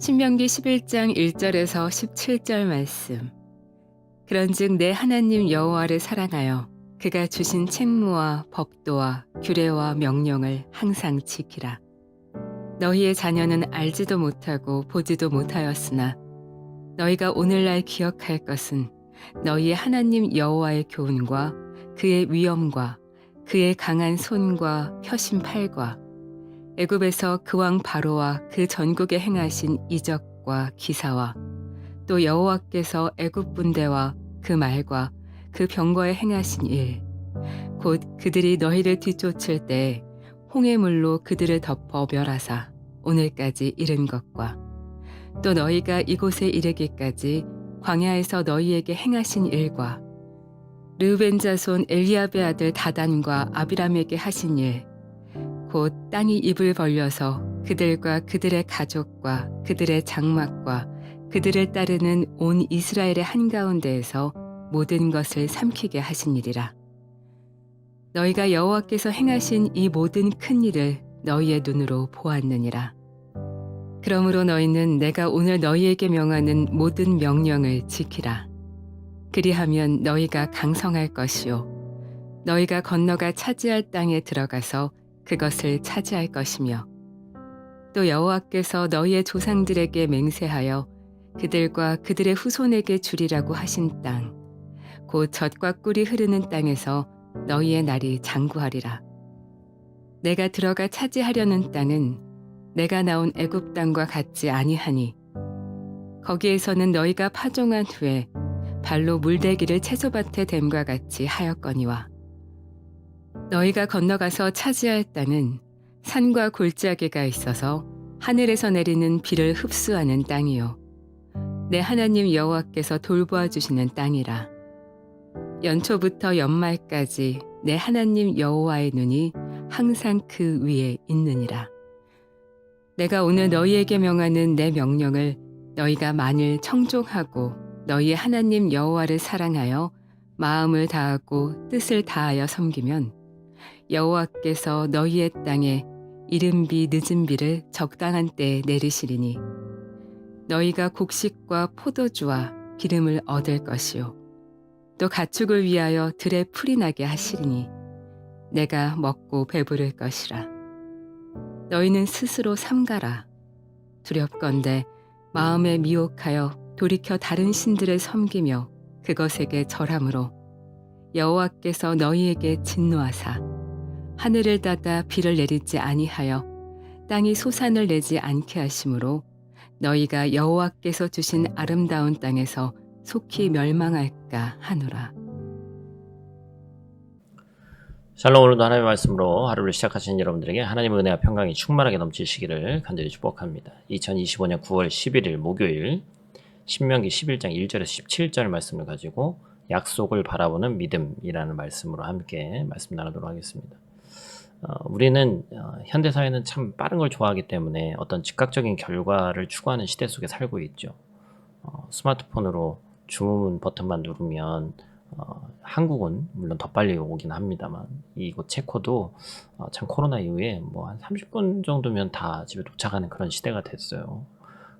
신명기 11장 1절에서 17절 말씀. 그런즉 내 하나님 여호와를 사랑하여 그가 주신 책무와 법도와 규례와 명령을 항상 지키라. 너희의 자녀는 알지도 못하고 보지도 못하였으나 너희가 오늘날 기억할 것은 너희의 하나님 여호와의 교훈과 그의 위엄과 그의 강한 손과 펴신 팔과 애굽에서 그 왕 바로와 그 전국에 행하신 이적과 기사와 또 여호와께서 애굽 군대와 그 말과 그 병거에 행하신 일, 곧 그들이 너희를 뒤쫓을 때 홍해 물로 그들을 덮어 멸하사 오늘까지 이른 것과 또 너희가 이곳에 이르기까지 광야에서 너희에게 행하신 일과 르우벤 자손 엘리압의 아들 다단과 아비람에게 하신 일, 곧 땅이 입을 벌려서 그들과 그들의 가족과 그들의 장막과 그들을 따르는 온 이스라엘의 한가운데에서 모든 것을 삼키게 하신 일이라. 너희가 여호와께서 행하신 이 모든 큰 일을 너희의 눈으로 보았느니라. 그러므로 너희는 내가 오늘 너희에게 명하는 모든 명령을 지키라. 그리하면 너희가 강성할 것이요 너희가 건너가 차지할 땅에 들어가서 그것을 차지할 것이며 또 여호와께서 너희의 조상들에게 맹세하여 그들과 그들의 후손에게 주리라고 하신 땅, 곧 젖과 꿀이 흐르는 땅에서 너희의 날이 장구하리라. 내가 들어가 차지하려는 땅은 내가 나온 애굽 땅과 같지 아니하니 거기에서는 너희가 파종한 후에 발로 물대기를 채소밭에 댐과 같이 하였거니와 너희가 건너가서 차지할 땅은 산과 골짜기가 있어서 하늘에서 내리는 비를 흡수하는 땅이요 내 하나님 여호와께서 돌보아 주시는 땅이라. 연초부터 연말까지 내 하나님 여호와의 눈이 항상 그 위에 있느니라. 내가 오늘 너희에게 명하는 내 명령을 너희가 만일 청종하고 너희의 하나님 여호와를 사랑하여 마음을 다하고 뜻을 다하여 섬기면 여호와께서 너희의 땅에 이른 비 늦은 비를 적당한 때에 내리시리니 너희가 곡식과 포도주와 기름을 얻을 것이요 또 가축을 위하여 들에 풀이 나게 하시리니 내가 먹고 배부를 것이라. 너희는 스스로 삼가라. 두렵건대 마음에 미혹하여 돌이켜 다른 신들을 섬기며 그것에게 절함으로 여호와께서 너희에게 진노하사 하늘을 닫아 비를 내리지 아니하여 땅이 소산을 내지 않게 하심으로 너희가 여호와께서 주신 아름다운 땅에서 속히 멸망할까 하노라. 샬롬. 오늘도 하나님의 말씀으로 하루를 시작하신 여러분들에게 하나님의 은혜와 평강이 충만하게 넘치시기를 간절히 축복합니다. 2025년 9월 11일 목요일 신명기 11장 1절에서 17절 말씀을 가지고 약속을 바라보는 믿음이라는 말씀으로 함께 말씀 나누도록 하겠습니다. 우리는 현대사회는 참 빠른 걸 좋아하기 때문에 어떤 즉각적인 결과를 추구하는 시대 속에 살고 있죠. 스마트폰으로 주문 버튼만 누르면 한국은 물론 더 빨리 오긴 합니다만 이곳 체코도 참 코로나 이후에 뭐 한 30분 정도면 다 집에 도착하는 그런 시대가 됐어요.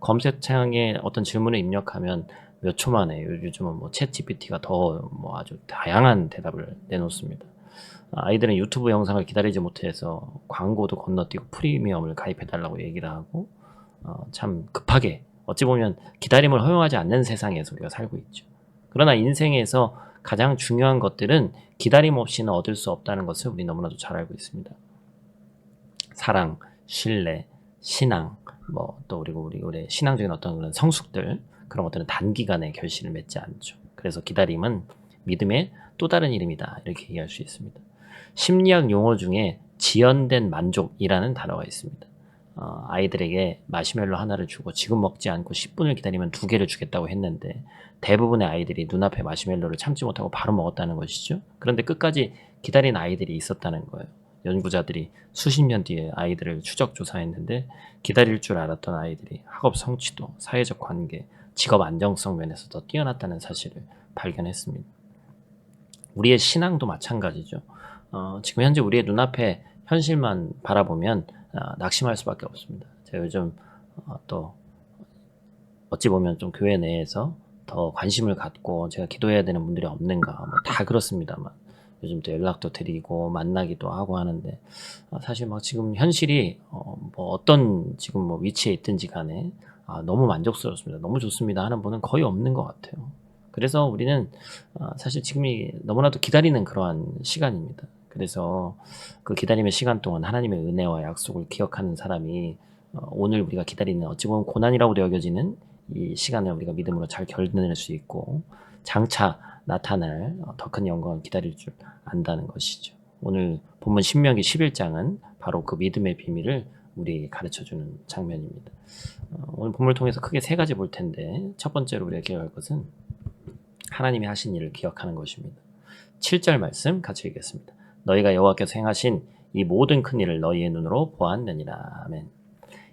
검색창에 어떤 질문을 입력하면 몇 초 만에 요즘은 뭐 챗 GPT가 더 뭐 아주 다양한 대답을 내놓습니다. 아이들은 유튜브 영상을 기다리지 못해서 광고도 건너뛰고 프리미엄을 가입해달라고 얘기를 하고 참 급하게 어찌 보면 기다림을 허용하지 않는 세상에서 우리가 살고 있죠. 그러나 인생에서 가장 중요한 것들은 기다림 없이는 얻을 수 없다는 것을 우리 너무나도 잘 알고 있습니다. 사랑, 신뢰, 신앙, 또 그리고 우리 신앙적인 어떤 그런 성숙들, 그런 것들은 단기간에 결실을 맺지 않죠. 그래서 기다림은 믿음의 또 다른 이름이다, 이렇게 얘기할 수 있습니다. 심리학 용어 중에 지연된 만족이라는 단어가 있습니다. 아이들에게 마시멜로 하나를 주고 지금 먹지 않고 10분을 기다리면 2개를 주겠다고 했는데 대부분의 아이들이 눈앞에 마시멜로를 참지 못하고 바로 먹었다는 것이죠. 그런데 끝까지 기다린 아이들이 있었다는 거예요. 연구자들이 수십 년 뒤에 아이들을 추적 조사했는데 기다릴 줄 알았던 아이들이 학업 성취도, 사회적 관계, 직업 안정성 면에서 더 뛰어났다는 사실을 발견했습니다. 우리의 신앙도 마찬가지죠. 지금 현재 우리의 눈앞에 현실만 바라보면 낙심할 수밖에 없습니다. 제가 요즘 또 어찌 보면 좀 교회 내에서 더 관심을 갖고 제가 기도해야 되는 분들이 없는가, 뭐 다 그렇습니다만 요즘 또 연락도 드리고 만나기도 하고 하는데 사실 막 지금 현실이 뭐 어떤 지금 뭐 위치에 있든지 간에 너무 만족스럽습니다. 너무 좋습니다 하는 분은 거의 없는 것 같아요. 그래서 우리는 사실 지금이 너무나도 기다리는 그러한 시간입니다. 그래서 그 기다림의 시간 동안 하나님의 은혜와 약속을 기억하는 사람이 오늘 우리가 기다리는 어찌 보면 고난이라고도 여겨지는 이 시간을 우리가 믿음으로 잘 견뎌낼 수 있고 장차 나타날 더 큰 영광을 기다릴 줄 안다는 것이죠. 오늘 본문 신명기 11장은 바로 그 믿음의 비밀을 우리 가르쳐주는 장면입니다. 오늘 본문을 통해서 크게 세 가지 볼 텐데 첫 번째로 우리가 기억할 것은 하나님이 하신 일을 기억하는 것입니다. 7절 말씀 같이 읽겠습니다. 너희가 여호와께서 행하신 이 모든 큰 일을 너희의 눈으로 보았느니라. 아멘.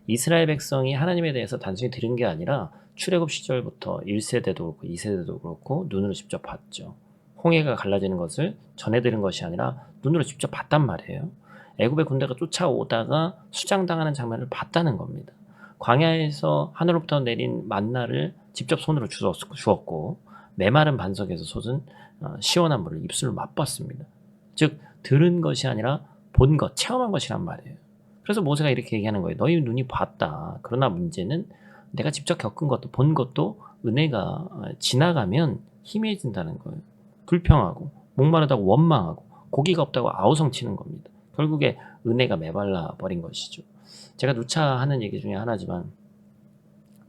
이스라엘 백성이 하나님에 대해서 단순히 들은 게 아니라 출애굽 시절부터 1세대도 그렇고 2세대도 그렇고 눈으로 직접 봤죠. 홍해가 갈라지는 것을 전해 들은 것이 아니라 눈으로 직접 봤단 말이에요. 애굽의 군대가 쫓아오다가 수장당하는 장면을 봤다는 겁니다. 광야에서 하늘로부터 내린 만나를 직접 손으로 주었고 메마른 반석에서 솟은 시원한 물을 입술로 맛봤습니다. 즉 들은 것이 아니라 본 것, 체험한 것이란 말이에요. 그래서 모세가 이렇게 얘기하는 거예요. 너희 눈이 봤다. 그러나 문제는 내가 직접 겪은 것도 본 것도 은혜가 지나가면 희미해진다는 거예요. 불평하고 목마르다고 원망하고 고기가 없다고 아우성치는 겁니다. 결국에 은혜가 메발라 버린 것이죠. 제가 누차 하는 얘기 중에 하나지만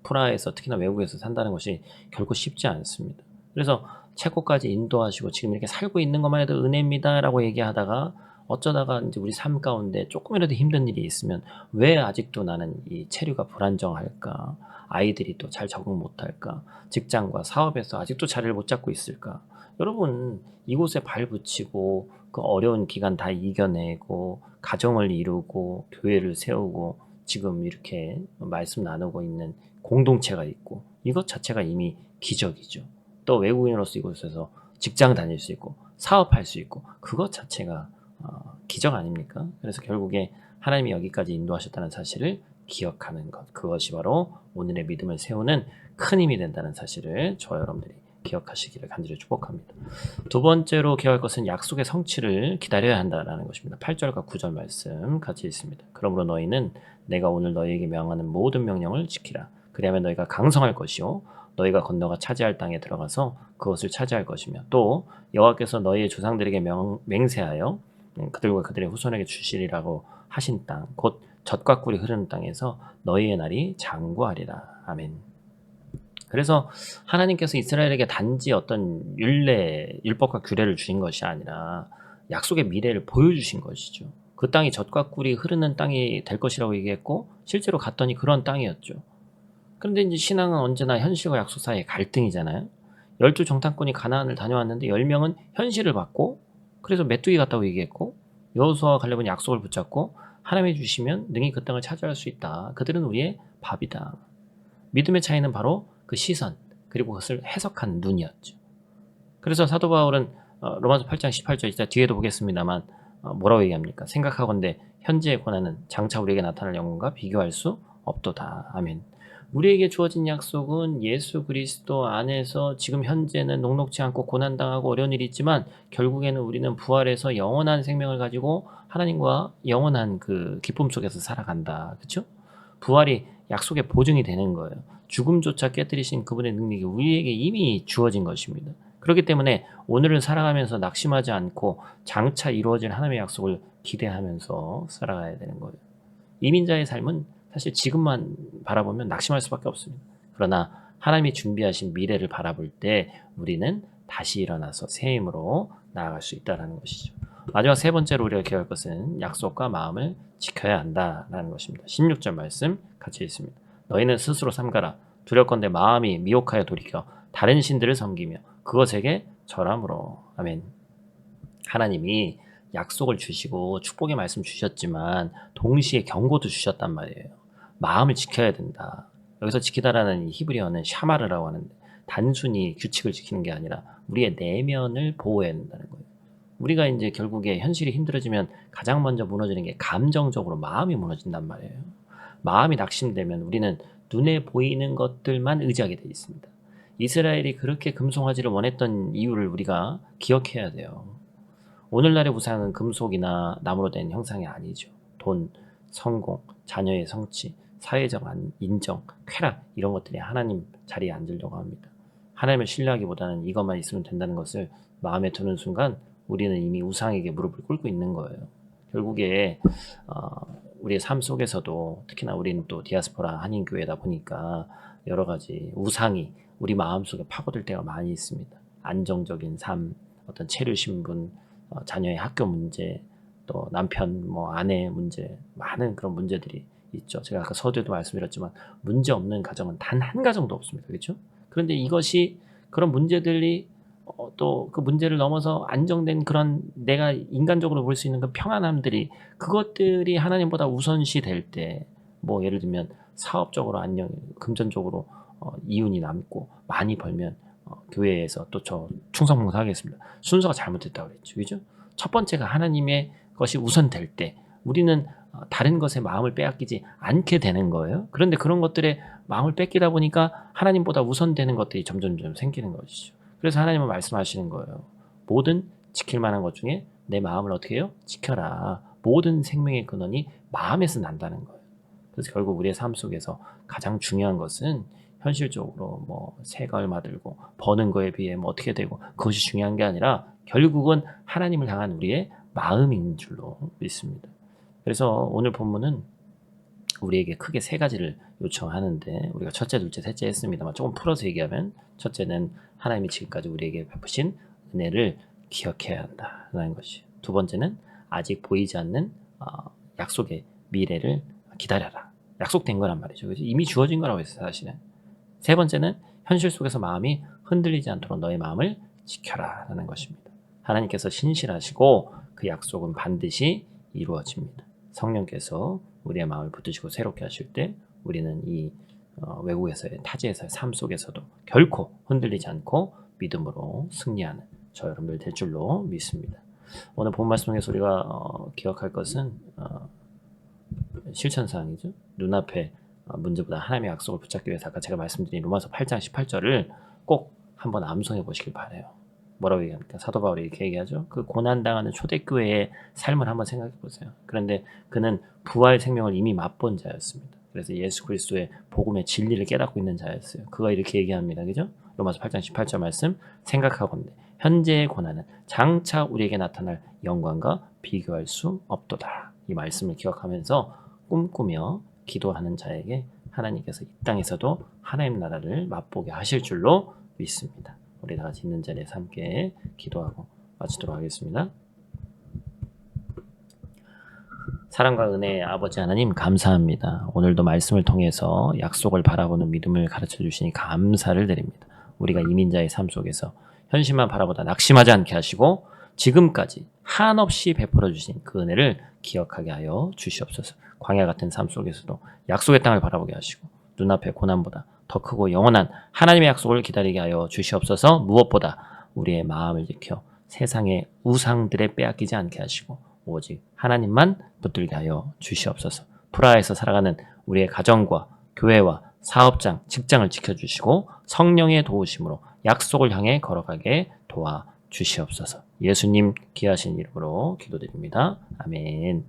프라하에서 특히나 외국에서 산다는 것이 결코 쉽지 않습니다. 그래서 체코까지 인도하시고 지금 이렇게 살고 있는 것만 해도 은혜입니다라고 얘기하다가 어쩌다가 이제 우리 삶 가운데 조금이라도 힘든 일이 있으면 왜 아직도 나는 이 체류가 불안정할까? 아이들이 또 잘 적응 못할까? 직장과 사업에서 아직도 자리를 못 잡고 있을까? 여러분 이곳에 발 붙이고 그 어려운 기간 다 이겨내고 가정을 이루고 교회를 세우고 지금 이렇게 말씀 나누고 있는 공동체가 있고 이것 자체가 이미 기적이죠. 또 외국인으로서 이곳에서 직장 다닐 수 있고 사업할 수 있고 그것 자체가 기적 아닙니까? 그래서 결국에 하나님이 여기까지 인도하셨다는 사실을 기억하는 것, 그것이 바로 오늘의 믿음을 세우는 큰 힘이 된다는 사실을 저와 여러분들이 기억하시기를 간절히 축복합니다. 두 번째로 기억할 것은 약속의 성취를 기다려야 한다는 것입니다. 8절과 9절 말씀 같이 있습니다. 그러므로 너희는 내가 오늘 너희에게 명하는 모든 명령을 지키라. 그리하면 너희가 강성할 것이요 너희가 건너가 차지할 땅에 들어가서 그것을 차지할 것이며 또 여호와께서 너희의 조상들에게 맹세하여 그들과 그들의 후손에게 주시리라고 하신 땅 곧 젖과 꿀이 흐르는 땅에서 너희의 날이 장구하리라. 아멘. 그래서 하나님께서 이스라엘에게 단지 어떤 율법과 규례를 주신 것이 아니라 약속의 미래를 보여주신 것이죠. 그 땅이 젖과 꿀이 흐르는 땅이 될 것이라고 얘기했고 실제로 갔더니 그런 땅이었죠. 그런데 이제 신앙은 언제나 현실과 약속 사이의 갈등이잖아요. 12정탐꾼이 가나안을 다녀왔는데 10명은 현실을 받고 그래서 메뚜기 같다고 얘기했고 여호수아와 갈렙은 약속을 붙잡고 하나님이 주시면 능히 그 땅을 차지할 수 있다. 그들은 우리의 밥이다. 믿음의 차이는 바로 그 시선 그리고 그것을 해석한 눈이었죠. 그래서 사도 바울은 로마서 8장 18절 이따 뒤에도 보겠습니다만 뭐라고 얘기합니까? 생각하건대 현재의 고난은 장차 우리에게 나타날 영광과 비교할 수 없도다. 아멘. 우리에게 주어진 약속은 예수 그리스도 안에서 지금 현재는 녹록지 않고 고난당하고 어려운 일이 있지만 결국에는 우리는 부활해서 영원한 생명을 가지고 하나님과 영원한 그 기쁨 속에서 살아간다. 그렇죠? 부활이 약속의 보증이 되는 거예요. 죽음조차 깨뜨리신 그분의 능력이 우리에게 이미 주어진 것입니다. 그렇기 때문에 오늘을 살아가면서 낙심하지 않고 장차 이루어질 하나님의 약속을 기대하면서 살아가야 되는 거예요. 이민자의 삶은 사실 지금만 바라보면 낙심할 수밖에 없습니다. 그러나 하나님이 준비하신 미래를 바라볼 때 우리는 다시 일어나서 새 힘으로 나아갈 수 있다는 것이죠. 마지막 세 번째로 우리가 기억할 것은 약속과 마음을 지켜야 한다는 것입니다. 16절 말씀 같이 있습니다. 너희는 스스로 삼가라. 두렵건대 마음이 미혹하여 돌이켜 다른 신들을 섬기며 그것에게 절함으로. 아멘. 하나님이 약속을 주시고 축복의 말씀 주셨지만 동시에 경고도 주셨단 말이에요. 마음을 지켜야 된다. 여기서 지키다라는 히브리어는 샤마르라고 하는데 단순히 규칙을 지키는 게 아니라 우리의 내면을 보호해야 된다는 거예요. 우리가 이제 결국에 현실이 힘들어지면 가장 먼저 무너지는 게 감정적으로 마음이 무너진단 말이에요. 마음이 낙심되면 우리는 눈에 보이는 것들만 의지하게 되어 있습니다. 이스라엘이 그렇게 금송아지를 원했던 이유를 우리가 기억해야 돼요. 오늘날의 우상은 금속이나 나무로 된 형상이 아니죠. 돈, 성공, 자녀의 성취, 사회적 인정, 쾌락 이런 것들이 하나님 자리에 앉으려고 합니다. 하나님을 신뢰하기보다는 이것만 있으면 된다는 것을 마음에 두는 순간 우리는 이미 우상에게 무릎을 꿇고 있는 거예요. 결국에 우리의 삶 속에서도 특히나 우리는 또 디아스포라 한인교회다 보니까 여러 가지 우상이 우리 마음속에 파고들 때가 많이 있습니다. 안정적인 삶, 어떤 체류 신분, 자녀의 학교 문제, 또 남편, 아내 문제, 많은 그런 문제들이 있죠. 제가 아까 서두에도 말씀드렸지만 문제 없는 가정은 단 한 가정도 없습니다. 그렇죠? 그런데 이것이 그런 문제들이 또 그 문제를 넘어서 안정된 그런 내가 인간적으로 볼 수 있는 그 평안함들이 그것들이 하나님보다 우선시 될 때 예를 들면 사업적으로 안녕, 금전적으로 이윤이 남고 많이 벌면 교회에서 또 저 충성봉사하겠습니다. 순서가 잘못됐다고 그랬죠. 그죠? 첫 번째가 하나님의 것이 우선될 때 우리는 다른 것에 마음을 빼앗기지 않게 되는 거예요. 그런데 그런 것들에 마음을 뺏기다 보니까 하나님보다 우선되는 것들이 점점 생기는 것이죠. 그래서 하나님은 말씀하시는 거예요. 모든 지킬 만한 것 중에 내 마음을 어떻게 해요? 지켜라. 모든 생명의 근원이 마음에서 난다는 거예요. 그래서 결국 우리의 삶 속에서 가장 중요한 것은 현실적으로 새가 얼마 들고 버는 거에 비해 어떻게 되고 그것이 중요한 게 아니라 결국은 하나님을 향한 우리의 마음인 줄로 믿습니다. 그래서 오늘 본문은 우리에게 크게 세 가지를 요청하는데 우리가 첫째, 둘째, 셋째 했습니다만 조금 풀어서 얘기하면 첫째는 하나님이 지금까지 우리에게 베푸신 은혜를 기억해야 한다는 것이. 두 번째는 아직 보이지 않는 약속의 미래를 기다려라. 약속된 거란 말이죠. 그래서 이미 주어진 거라고 했어요, 사실은. 세 번째는 현실 속에서 마음이 흔들리지 않도록 너의 마음을 지켜라 라는 것입니다. 하나님께서 신실하시고 그 약속은 반드시 이루어집니다. 성령께서 우리의 마음을 붙드시고 새롭게 하실 때 우리는 이 외국에서의 타지에서의 삶 속에서도 결코 흔들리지 않고 믿음으로 승리하는 저 여러분들 될 줄로 믿습니다. 오늘 본 말씀 통해서 우리가 기억할 것은 실천사항이죠. 눈앞에 문제보다 하나님의 약속을 붙잡기 위해서 아까 제가 말씀드린 로마서 8장 18절을 꼭 한번 암송해 보시길 바라요. 뭐라고 얘기합니까? 사도 바울이 이렇게 얘기하죠. 그 고난당하는 초대교회의 삶을 한번 생각해 보세요. 그런데 그는 부활 생명을 이미 맛본 자였습니다. 그래서 예수 그리스도의 복음의 진리를 깨닫고 있는 자였어요. 그가 이렇게 얘기합니다. 그죠? 로마서 8장 18절 말씀 생각하건대 현재의 고난은 장차 우리에게 나타날 영광과 비교할 수 없도다. 이 말씀을 기억하면서 꿈꾸며 기도하는 자에게 하나님께서 이 땅에서도 하나님 나라를 맛보게 하실 줄로 믿습니다. 우리 다 같이 있는 자리에서 함께 기도하고 마치도록 하겠습니다. 사랑과 은혜의 아버지 하나님 감사합니다. 오늘도 말씀을 통해서 약속을 바라보는 믿음을 가르쳐 주시니 감사를 드립니다. 우리가 이민자의 삶 속에서 현실만 바라보다 낙심하지 않게 하시고 지금까지 한없이 베풀어 주신 그 은혜를 기억하게 하여 주시옵소서. 광야 같은 삶 속에서도 약속의 땅을 바라보게 하시고 눈앞의 고난보다 더 크고 영원한 하나님의 약속을 기다리게 하여 주시옵소서. 무엇보다 우리의 마음을 지켜 세상의 우상들에 빼앗기지 않게 하시고 오직 하나님만 붙들게 하여 주시옵소서. 프라하에서 살아가는 우리의 가정과 교회와 사업장, 직장을 지켜주시고 성령의 도우심으로 약속을 향해 걸어가게 도와주시옵소서. 예수님 귀하신 이름으로 기도드립니다. 아멘.